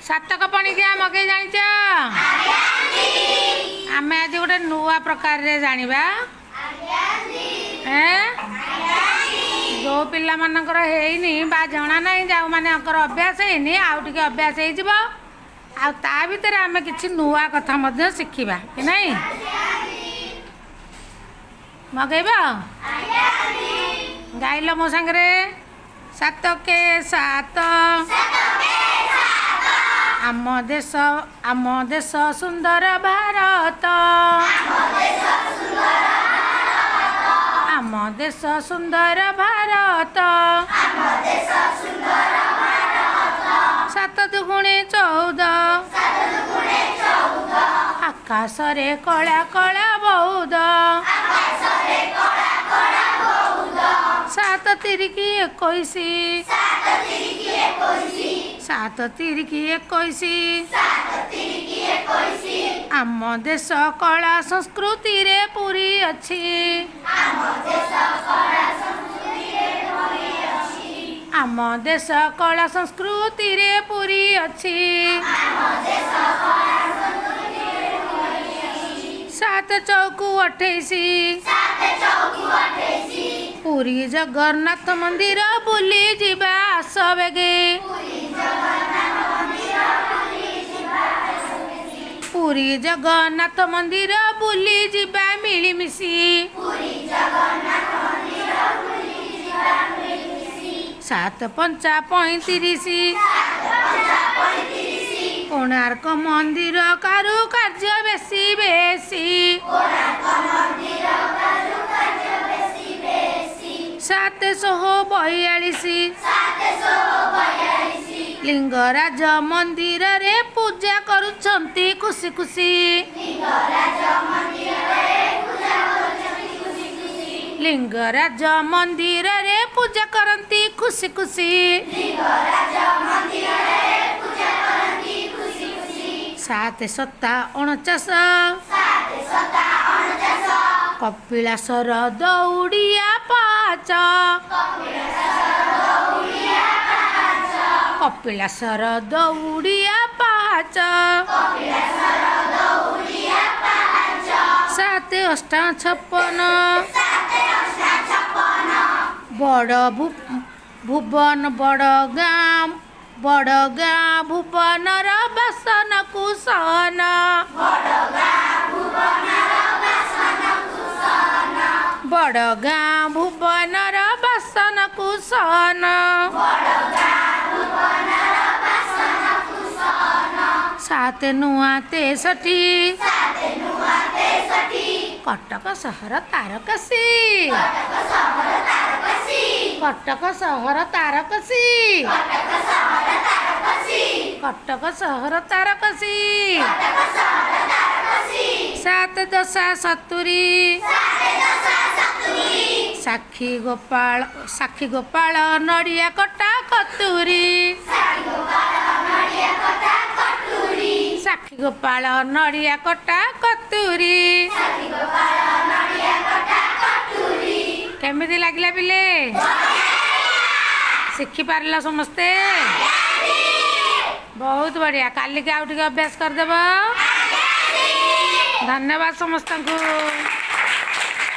सातक पणिकिया मगे जानिच आमे आज गोटे नुआ प्रकार रे जानिबा जो पिला मानकर हेइनी बा जना नहीं जाऊ माने अंकर अभ्यास हेइनी आउ टिके अभ्यास हे जिवो आ ता भीतर आमे किछि नुआ कथा मध्य शिखिबा कि नहीं मगेबा गाइलो मो संगरे सातके सात आम देश सुंदर भारत आम देश सुंदर भारत सात दुगुणे 14 आकाश रे कला कला बौद सात तिरिकी 21 सात तिरिकी 21 आम देश कला संस्कृति रे पूरी अछि आम देश कला संस्कृति रे पूरी अछि सात चौकू 28 पुरी जगन्नाथ मंदिर बुली जिबा आस बेगे पुरी जगन्नाथ मंदिर बुली जिबा मिलिमिशी सात पंचा 35 कोणार्क मंदिर कारू कार्य बेसी बेसी सात 42 लिंगराज मंदिर रे पूजा करुछंती खुशी खुशी लिंगराज मंदिर रे पूजा करंती खुशी खुशी सात 49 कपिलासर दौड़िया पाच कपिलासर दौड़िया पाच सात 56 बड़ भुवन बड़ गाँ भुवनर बासन कुशन बड़ गाँ भुवनर बासन कुशन सात नुआ 63 कटक सहर तारकसी कटक सहर तारकसी कटक सहर तारकसी सात 10 70 साक्षी गोपाल नड़िया कटा कतुरी साक्षी गोपाल नड़िया कटा कतुरी केमिति लागला पिले शिखी पारला समस्ते बहुत बढ़िया काली के आउ टिके अभ्यास कर देबो धन्यवाद समस्त को।